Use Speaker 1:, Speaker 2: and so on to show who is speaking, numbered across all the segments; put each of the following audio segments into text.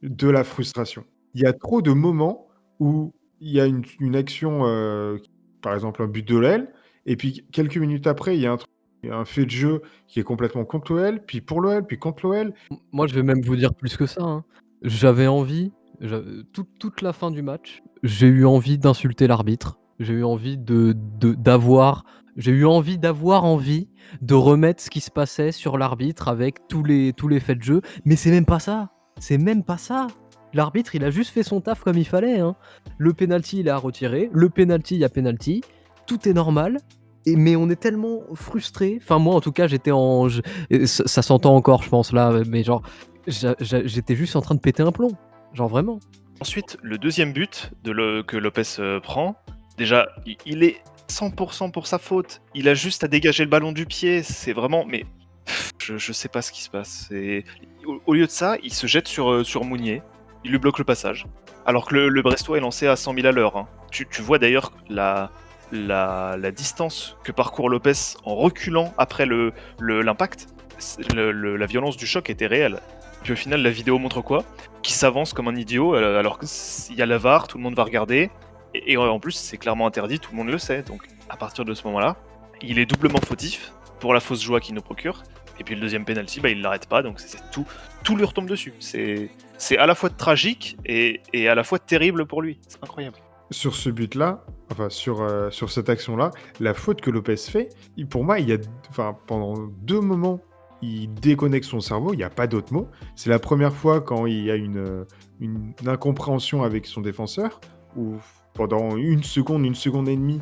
Speaker 1: de la frustration. Il y a trop de moments où il y a une action, par exemple un but de l'OL et puis quelques minutes après, il y a un fait de jeu qui est complètement contre l'OL, puis pour l'OL, puis contre l'OL.
Speaker 2: Moi, je vais même vous dire plus que ça, hein. J'avais envie, toute la fin du match, j'ai eu envie d'insulter l'arbitre. J'ai eu envie d'avoir j'ai eu envie de remettre ce qui se passait sur l'arbitre avec tous les faits de jeu, mais c'est même pas ça. C'est même pas ça. L'arbitre, il a juste fait son taf comme il fallait, hein. Le penalty, il est à retirer. Le penalty, il y a penalty. Tout est normal. Mais on est tellement frustrés. Enfin, moi, en tout cas, et ça s'entend encore, je pense, là, mais genre, j'étais juste en train de péter un plomb. Genre, vraiment.
Speaker 3: Ensuite, le deuxième but que Lopez prend, déjà, il est 100% pour sa faute. Il a juste à dégager le ballon du pied. C'est vraiment. Mais je sais pas ce qui se passe. Au lieu de ça, il se jette sur Mounier. Il lui bloque le passage. Alors que le Brestois est lancé à 100 000 à l'heure. Hein. Tu vois d'ailleurs la distance que parcourt Lopez en reculant après l'impact. La violence du choc était réelle. Puis au final, la vidéo montre quoi? Qu'il s'avance comme un idiot, alors qu'il y a la VAR, tout le monde va regarder. Et en plus, c'est clairement interdit, tout le monde le sait. Donc à partir de ce moment-là, il est doublement fautif pour la fausse joie qu'il nous procure. Et puis le deuxième penalty, il l'arrête pas, donc tout lui retombe dessus. C'est à la fois tragique et à la fois terrible pour lui. C'est incroyable.
Speaker 1: Sur ce but-là, enfin sur cette action-là, la faute que Lopez fait, pour moi, pendant 2 moments, il déconnecte son cerveau, il y a pas d'autre mot. C'est la première fois quand il y a une incompréhension avec son défenseur, où pendant 1 seconde, 1 seconde et demie,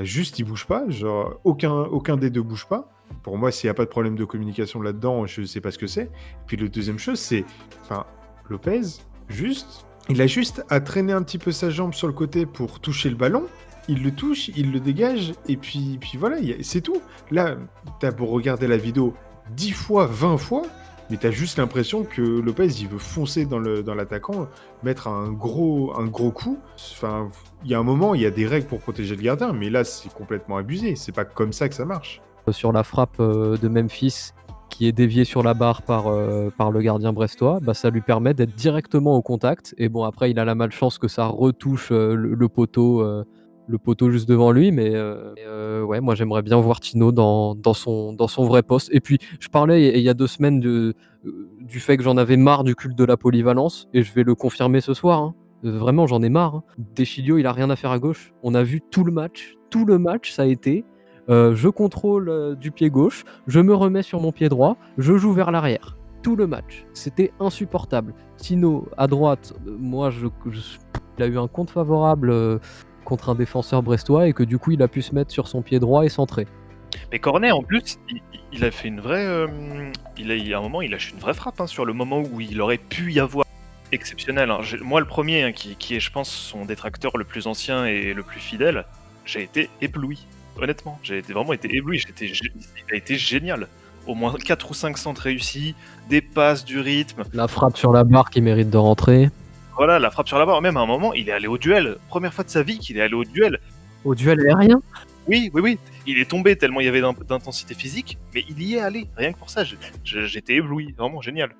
Speaker 1: juste il bouge pas, genre aucun des 2 bouge pas. Pour moi, s'il y a pas de problème de communication là-dedans, je sais pas ce que c'est. Puis la deuxième chose, c'est, Lopez, il a juste à traîner un petit peu sa jambe sur le côté pour toucher le ballon. Il le touche, il le dégage, et puis voilà, c'est tout. Là, t'as beau regarder la vidéo 10 fois, 20 fois, mais t'as juste l'impression que Lopez, il veut foncer dans l'attaquant, mettre un gros coup. Enfin, il y a un moment, il y a des règles pour protéger le gardien, mais là, c'est complètement abusé. C'est pas comme ça que ça marche.
Speaker 2: Sur la frappe de Memphis, qui est déviée sur la barre par le gardien brestois, ça lui permet d'être directement au contact. Et bon, après, il a la malchance que ça retouche le poteau juste devant lui. Mais ouais, moi, j'aimerais bien voir Tino dans son vrai poste. Et puis, je parlais il y a 2 semaines du fait que j'en avais marre du culte de la polyvalence. Et je vais le confirmer ce soir, hein. Vraiment, j'en ai marre, hein. Deschilio, il a rien à faire à gauche. On a vu tout le match. Tout le match, ça a été je contrôle du pied gauche, je me remets sur mon pied droit, je joue vers l'arrière. Tout le match. C'était insupportable. Tino, à droite, il a eu un compte favorable contre un défenseur brestois et que du coup, il a pu se mettre sur son pied droit et centrer.
Speaker 3: Mais Cornet, en plus, il a fait une vraie. À un moment, il lâche une vraie frappe hein, sur le moment où il aurait pu y avoir exceptionnel. Hein. Moi, le premier, hein, qui est, je pense, son détracteur le plus ancien et le plus fidèle, j'ai été ébloui. Honnêtement, j'ai vraiment été ébloui. Il a été génial. Au moins 4 ou 5 centres réussis, des passes, du rythme.
Speaker 2: La frappe sur la barre qui mérite de rentrer.
Speaker 3: Voilà, la frappe sur la barre. Même à un moment, il est allé au duel. Première fois de sa vie qu'il est allé au duel.
Speaker 2: Au duel aérien?
Speaker 3: Oui. Il est tombé tellement il y avait d'intensité physique, mais il y est allé. Rien que pour ça, j'étais ébloui. Vraiment génial.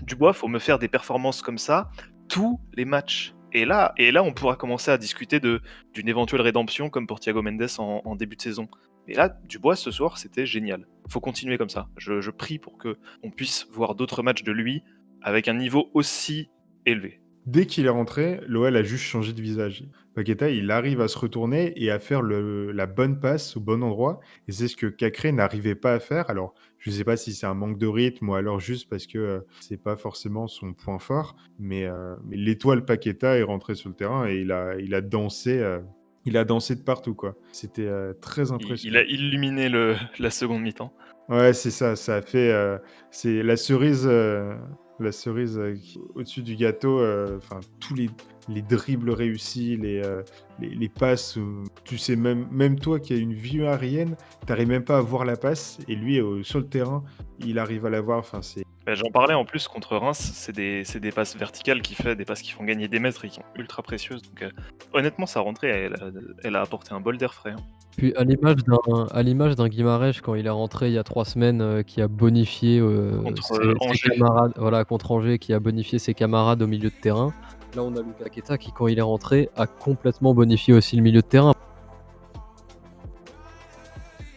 Speaker 3: Dubois, faut me faire des performances comme ça tous les matchs. Et là, on pourra commencer à discuter d'une éventuelle rédemption comme pour Thiago Mendes en début de saison. Mais là, Dubois, ce soir, c'était génial. Faut continuer comme ça. Je prie pour qu'on puisse voir d'autres matchs de lui avec un niveau aussi élevé.
Speaker 1: Dès qu'il est rentré, l'OL a juste changé de visage. Paqueta, il arrive à se retourner et à faire la bonne passe au bon endroit. Et c'est ce que Cacré n'arrivait pas à faire. Alors, je ne sais pas si c'est un manque de rythme ou alors juste parce que c'est pas forcément son point fort. Mais l'étoile Paqueta est rentré sur le terrain et il a dansé. Il a dansé de partout, quoi. C'était très impressionnant.
Speaker 3: Il a illuminé la seconde mi-temps.
Speaker 1: Ouais, c'est ça. Ça a fait. C'est la cerise. La cerise au-dessus du gâteau, tous les dribbles réussis, les passes, tu sais, même toi qui as une vue aérienne, t'arrives même pas à voir la passe, et lui, sur le terrain, il arrive à la voir. C'est...
Speaker 3: J'en parlais en plus contre Reims, c'est des passes verticales qu'il fait, des passes qui font gagner des mètres et qui sont ultra précieuses. Donc honnêtement, sa rentrée, elle a apporté un bol d'air frais. Hein.
Speaker 2: Puis à l'image d'un Guimarães quand il est rentré il y a 3 semaines, qui a bonifié,
Speaker 3: contre
Speaker 2: ses
Speaker 3: Angers.
Speaker 2: camarades voilà, contre Angers, qui a bonifié ses camarades au milieu de terrain. Là, on a Lucas Paqueta qui, quand il est rentré, a complètement bonifié aussi le milieu de terrain.